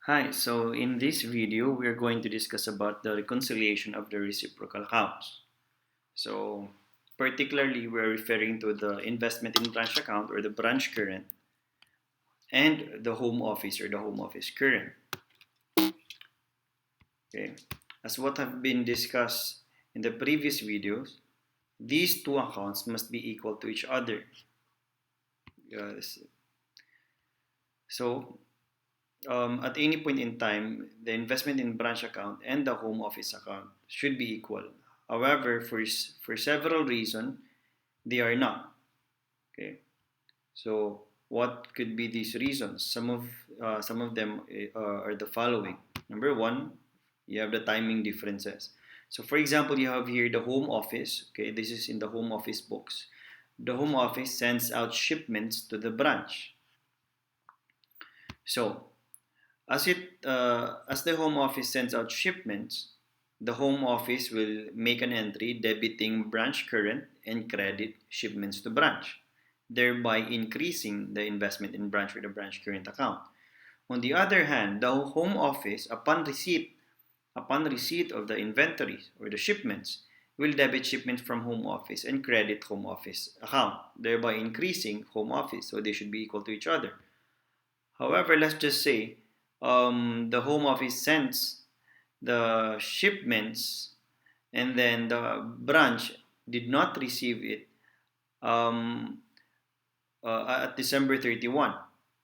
Hi, so in this video, we are going to discuss about the reconciliation of the reciprocal accounts. So, particularly, we're referring to the investment in branch account or the branch current and the home office or the home office current. Okay, as what have been discussed in the previous videos, these two accounts must be equal to each other. Yes. So, at any point in time, the investment in branch account and the home office account should be equal. However, for several reasons, they are not. Okay, so what could be these reasons? Some of them are the following. Number one, you have the timing differences. So, for example, you have here the home office. Okay, this is in the home office books. The home office sends out shipments to the branch. So, as the home office sends out shipments, the home office will make an entry debiting branch current and credit shipments to branch, thereby increasing the investment in branch with the branch current account. On the other hand, the home office, upon receipt of the inventories or the shipments, will debit shipments from home office and credit home office account, thereby increasing home office. So they should be equal to each other. However, let's just say the home office sends the shipments and then the branch did not receive it um, at December 31.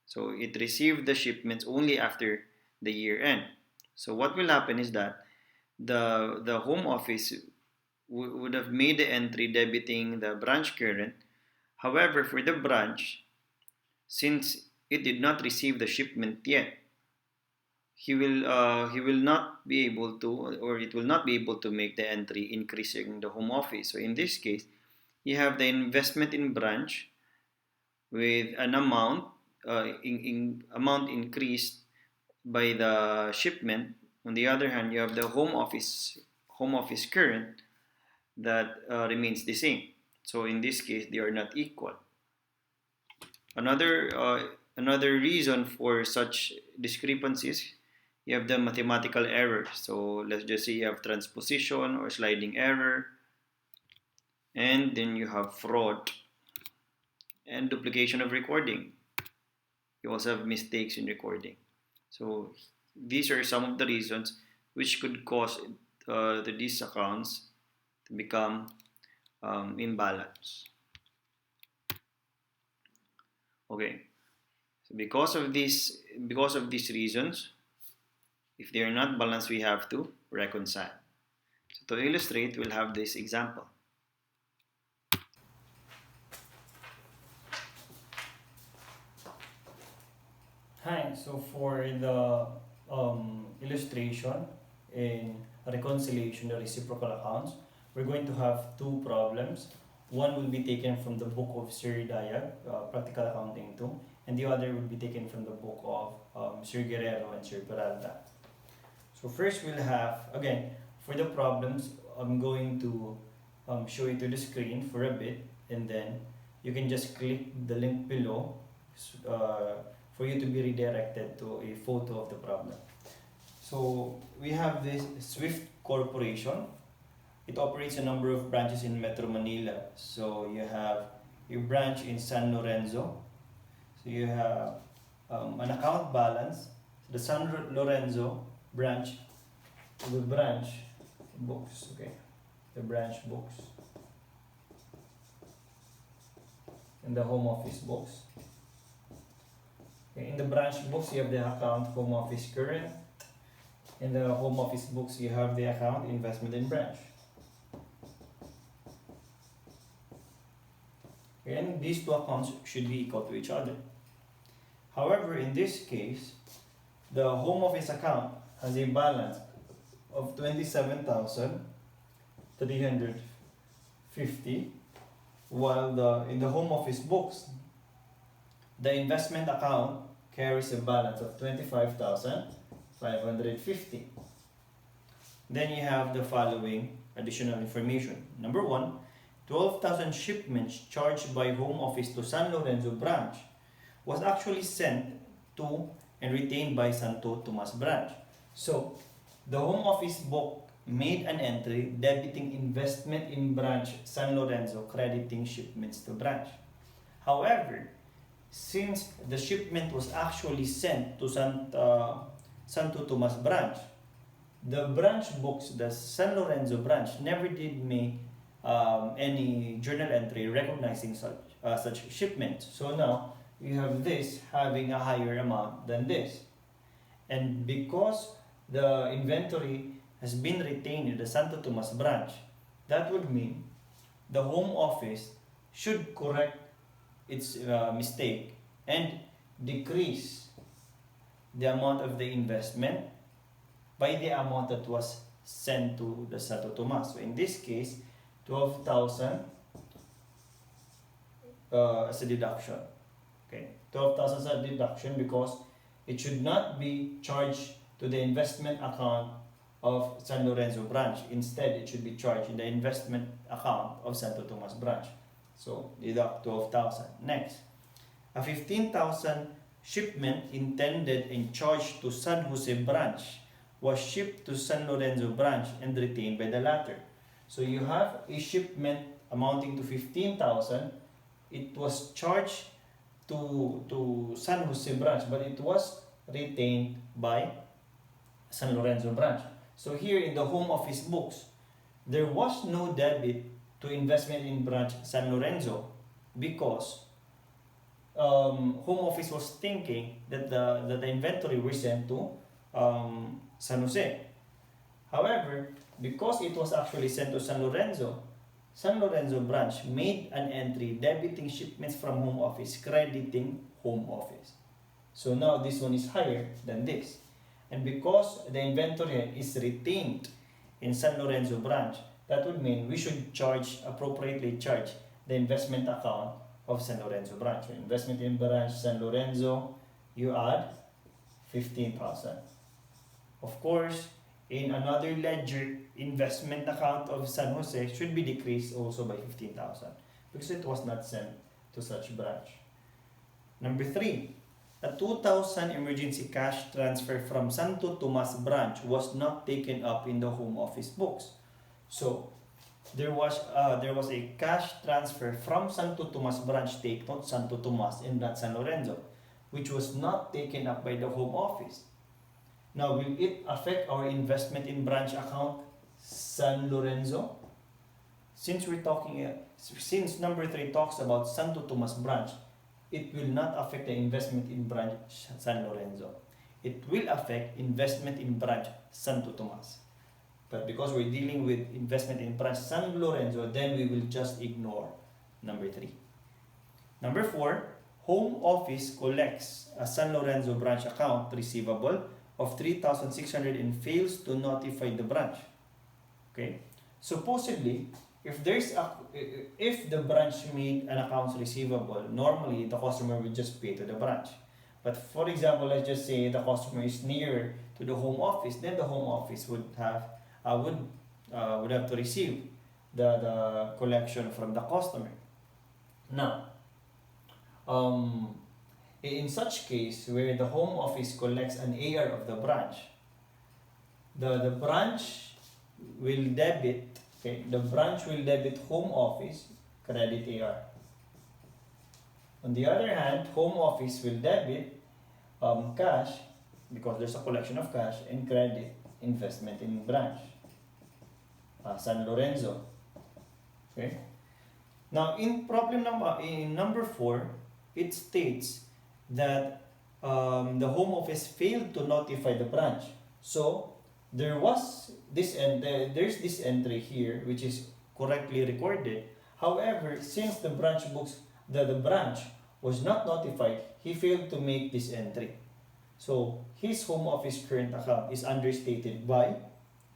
So it received the shipments only after the year end. So what will happen is that the home office would have made the entry debiting the branch current. However, for the branch, since it did not receive the shipment yet, he will not be able to, or it will not be able to make the entry increasing the home office. So in this case, you have the investment in branch with an amount increased by the shipment. On the other hand, you have the home office current that remains the same. So in this case, they are not equal. Another reason for such discrepancies, you have the mathematical error. So let's just say you have transposition or sliding error, and then you have fraud and duplication of recording. You also have mistakes in recording. So these are some of the reasons which could cause these accounts to become imbalance. Okay, so because of these reasons, if they are not balanced, we have to reconcile. So to illustrate, we'll have this example. Hi, so for the illustration in reconciliation, the reciprocal accounts, we're going to have two problems. One will be taken from the book of Sir Dayag, Practical Accounting 2, and the other will be taken from the book of Sir Guerrero and Sir Peralta. So first we'll have, again, for the problems, I'm going to show it to the screen for a bit, and then you can just click the link below uh, for you to be redirected to a photo of the problem. So we have this Swift Corporation. It operates a number of branches in Metro Manila. So you have your branch in San Lorenzo. So you have an account balance. The San Lorenzo branch, the branch books, okay, the branch books, and the home office books. Okay, in the branch books, you have the account home office current. In the home office books, you have the account investment in branch. Okay, and these two accounts should be equal to each other. However, in this case, the home office account has a balance of 27,350, while in the home office books, the investment account carries a balance of 25,550. Then you have the following additional information. Number one, 12,000 shipments charged by home office to San Lorenzo branch was actually sent to and retained by Santo Tomas branch. So, the home office book made an entry debiting investment in branch San Lorenzo, crediting shipments to branch. However, since the shipment was actually sent to Santo Tomas branch, the branch books, the San Lorenzo branch, never did make any journal entry recognizing such shipment. So now you have this having a higher amount than this. And because the inventory has been retained in the Santo Tomas branch, that would mean the home office should correct its mistake and decrease the amount of the investment by the amount that was sent to the Santo Tomas. So in this case, 12,000 as a deduction. Okay, 12,000 as a deduction because it should not be charged to the investment account of San Lorenzo branch. Instead, it should be charged in the investment account of Santo Tomas branch. So deduct 12,000. Next, a 15,000 shipment intended and charged to San Jose branch was shipped to San Lorenzo branch and retained by the latter. So you have a shipment amounting to 15,000. It was charged to San Jose branch, but it was retained by San Lorenzo branch. So here in the home office books, there was no debit to investment in branch San Lorenzo because home office was thinking that the inventory was sent to San Jose. However, because it was actually sent to San Lorenzo branch made an entry debiting shipments from home office, crediting home office. So now this one is higher than this. And because the inventory is retained in San Lorenzo branch, that would mean we should appropriately charge the investment account of San Lorenzo branch. So investment in branch San Lorenzo, you add 15,000. Of course, in another ledger, investment account of San Jose should be decreased also by 15,000 because it was not sent to such branch. Number 3, a 2,000 emergency cash transfer from Santo Tomas branch was not taken up in the home office books. So there was a cash transfer from Santo Tomas branch, take note, Santo Tomas and not San Lorenzo, which was not taken up by the home office. Now, will it affect our investment in branch account San Lorenzo? Since since number 3 talks about Santo Tomas branch, it will not affect the investment in branch San Lorenzo. It will affect investment in branch Santo Tomas. But because we're dealing with investment in branch San Lorenzo, then we will just ignore number 3. Number 4, home office collects a San Lorenzo branch account receivable of 3,600 and fails to notify the branch. Okay? Supposedly, if the branch made an accounts receivable, normally the customer would just pay to the branch. But for example, let's just say the customer is near to the home office, then the home office would have to receive the collection from the customer. Now, in such case where the home office collects an AR of the branch, the branch will debit, home office, credit AR. On the other hand, home office will debit cash, because there's a collection of cash, and credit investment in branch San Lorenzo. Okay. Now in number 4, it states that the home office failed to notify the branch. So there's this entry here which is correctly recorded. However, since the branch was not notified, he failed to make this entry. So his home office current account is understated by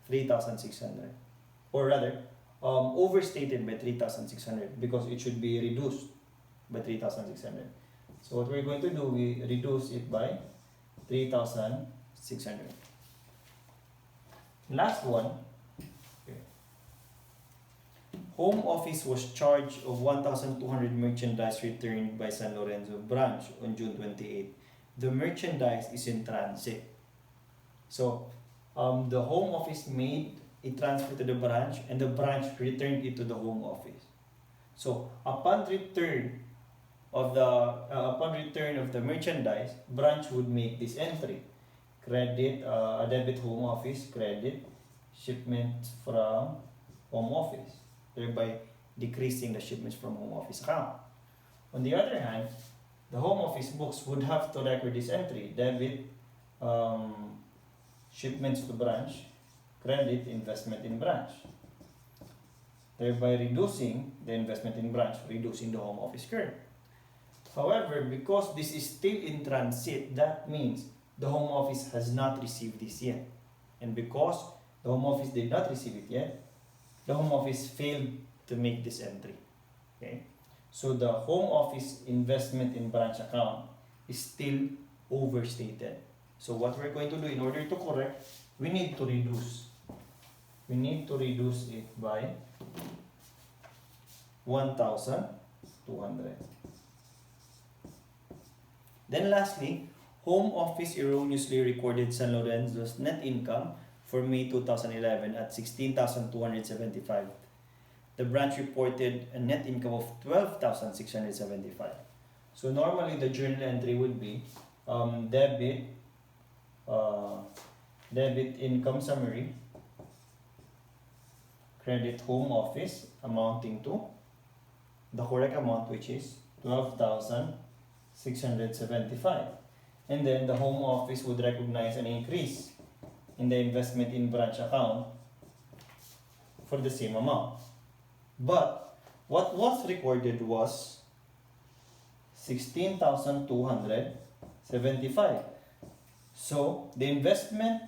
3,600, or rather overstated by 3,600 because it should be reduced by 3,600. So what we're going to do, we reduce it by 3,600. Last one. Okay. Home office was charged of 1,200 merchandise returned by San Lorenzo branch on June 28. the merchandise is in transit. So the home office made a transfer to the branch and the branch returned it to the home office. So upon return of the merchandise, branch would make this entry: credit, debit home office, credit shipment from home office, thereby decreasing the shipments from home office account. On the other hand, the home office books would have to record this entry: debit shipments to branch, credit investment in branch, thereby reducing the investment in branch, reducing the home office curve. However, because this is still in transit, that means the home office has not received this yet. And because the home office did not receive it yet, the home office failed to make this entry. Okay? So the home office investment in branch account is still overstated. So what we're going to do in order to correct, we need to reduce. We need to reduce it by 1,200. Then lastly, home office erroneously recorded San Lorenzo's net income for May 2011 at 16,275. The branch reported a net income of 12,675. So normally the journal entry would be debit income summary, credit home office amounting to the correct amount, which is 12,675. And then the home office would recognize an increase in the investment in branch account for the same amount. But what was recorded was 16,275. So the investment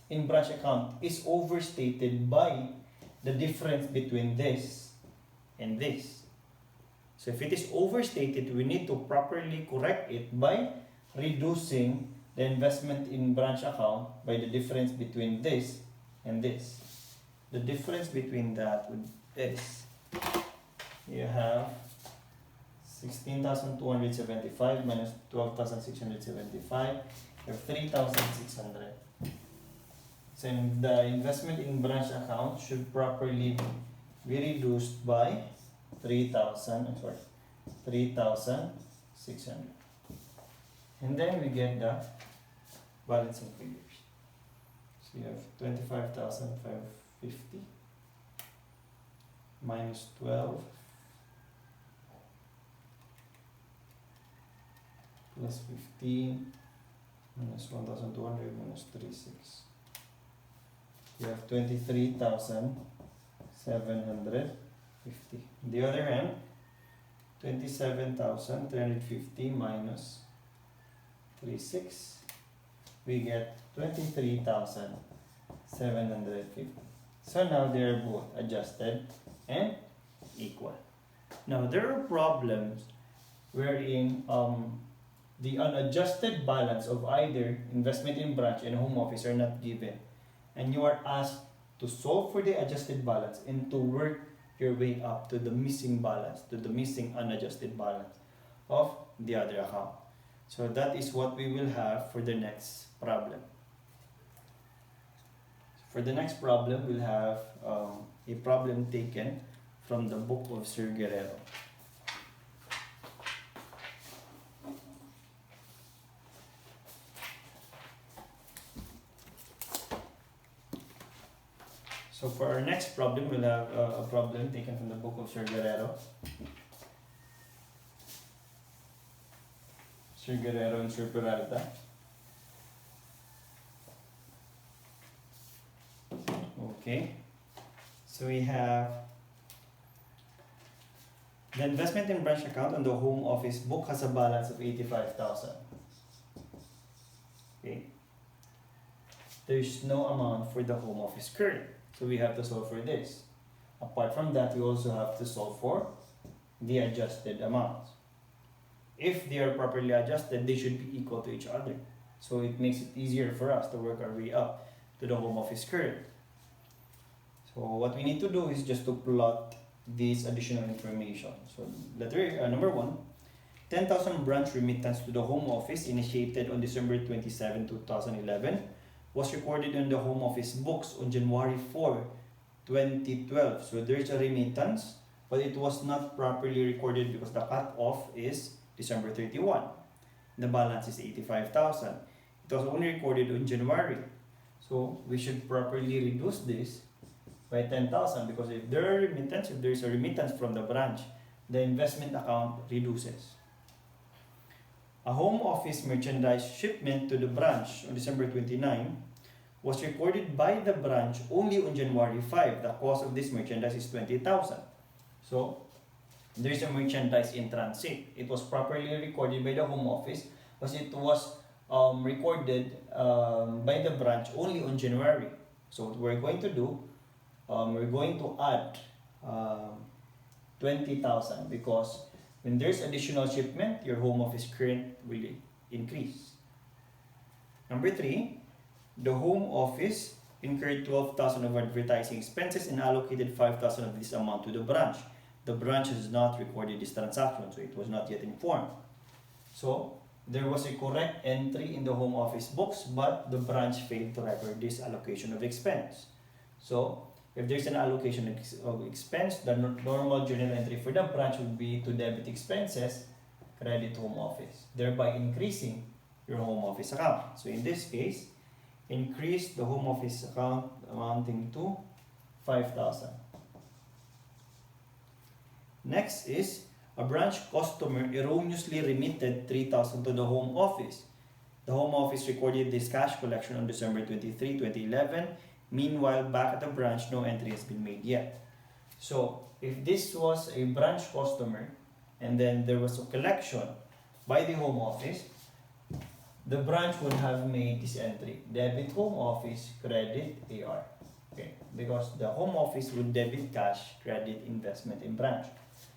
in branch account is overstated by the difference between this and this. So if it is overstated, we need to properly correct it by reducing the investment in branch account by the difference between this and this. The difference between that with this, you have 16,275 minus 12,675, you have 3,600. So the investment in branch account should properly be reduced by 3,600. And then we get the balancing figures. So you have 25,550 minus 12 plus 15 minus 1,200 minus 36. You have 23,750. On the other hand, 27,350 minus 36, we get 23,750. So now they are both adjusted and equal. Now there are problems wherein the unadjusted balance of either investment in branch and home office are not given, and you are asked to solve for the adjusted balance and to work your way up to the missing balance, to the missing unadjusted balance of the other account. So that is what we will have for the next problem. For the next problem, we'll have a problem taken from the book of Sir Guerrero. So for our next problem, we'll have a problem taken from the book of Sir Guerrero. Sir Guerrero and Sir Peralta. Okay. So we have the investment in branch account on the home office book has a balance of 85,000. Okay. There is no amount for the home office current. So we have to solve for this. Apart from that, we also have to solve for the adjusted amounts. If they are properly adjusted, they should be equal to each other. So it makes it easier for us to work our way up to the home office current. So what we need to do is just to plot this additional information. So number 1, 10,000 branch remittance to the Home Office initiated on December 27, 2011 was recorded in the Home Office books on January 4, 2012. So there's a remittance, but it was not properly recorded because the cut-off is December 31. The balance is 85,000. It was only recorded in January. So we should properly reduce this by 10,000 because if there is a remittance from the branch, the investment account reduces. A Home Office merchandise shipment to the branch on December 29 was recorded by the branch only on January 5. The cost of this merchandise is 20,000. So there is a merchandise in transit. It was properly recorded by the Home Office, but it was recorded by the branch only on January. So what we're going to do, we're going to add 20,000 because when there's additional shipment, your Home Office current will increase. Number 3, the Home Office incurred 12,000 of advertising expenses and allocated 5,000 of this amount to the branch. The branch has not recorded this transaction, so it was not yet informed. So there was a correct entry in the Home Office books, but the branch failed to record this allocation of expense. So if there's an allocation of expense, the normal journal entry for the branch would be to debit expenses, credit Home Office, thereby increasing your Home Office account. So in this case, increase the Home Office account amounting to 5,000. Next is a branch customer erroneously remitted 3,000 to the Home Office. The Home Office recorded this cash collection on December 23, 2011. Meanwhile, back at the branch, no entry has been made yet. So, if this was a branch customer and then there was a collection by the Home Office, the branch would have made this entry: debit Home Office, credit AR. Okay, because the Home Office would debit cash, credit investment in branch.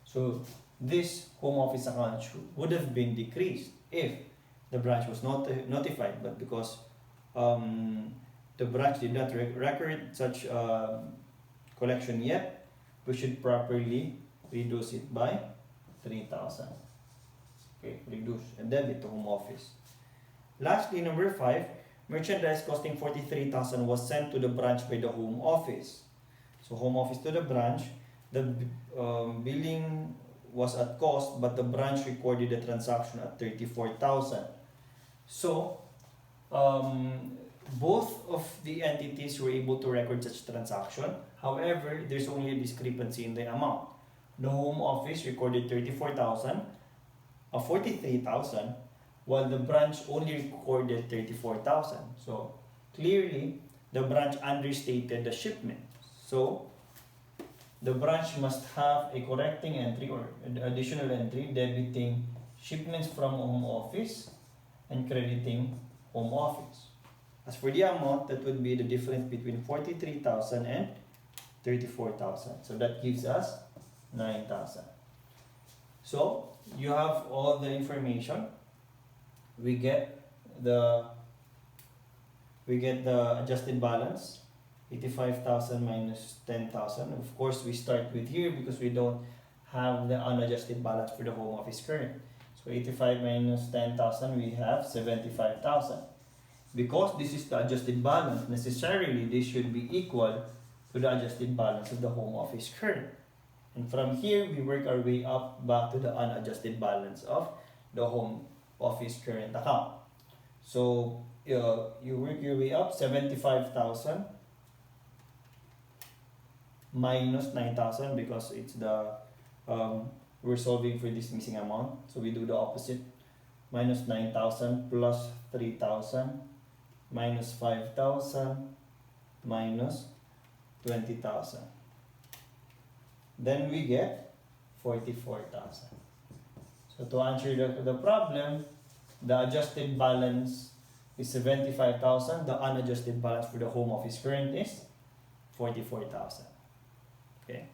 So, this Home Office account would have been decreased if the branch was not notified, but because the branch did not record such collection yet, we should properly reduce it by 3,000. Okay, reduce and debit to Home Office. Lastly, number 5, merchandise costing 43,000 was sent to the branch by the Home Office. So Home Office to the branch, the billing was at cost, but the branch recorded the transaction at 34,000. So both of the entities were able to record such transaction. However, there's only a discrepancy in the amount. The Home Office recorded 43,000, while the branch only recorded 34,000. So clearly, the branch understated the shipment. So the branch must have a correcting entry or additional entry debiting shipments from Home Office and crediting Home Office. As for the amount, that would be the difference between 43,000 and 34,000. So that gives us 9,000. So you have all the information. We get the adjusted balance, 85,000 minus 10,000. Of course, we start with here because we don't have the unadjusted balance for the Home Office current. So 85 minus 10,000, we have 75,000. Because this is the adjusted balance, necessarily this should be equal to the adjusted balance of the Home Office current. And from here, we work our way up back to the unadjusted balance of the Home Office current account. So you work your way up, 75,000 minus 9,000 because it's the we're solving for this missing amount. So we do the opposite. Minus 9,000 plus 3,000 minus 5,000 minus 20,000. Then we get 44,000. So to answer the problem, the adjusted balance is 75,000. The unadjusted balance for the Home Office current is 44,000. Okay.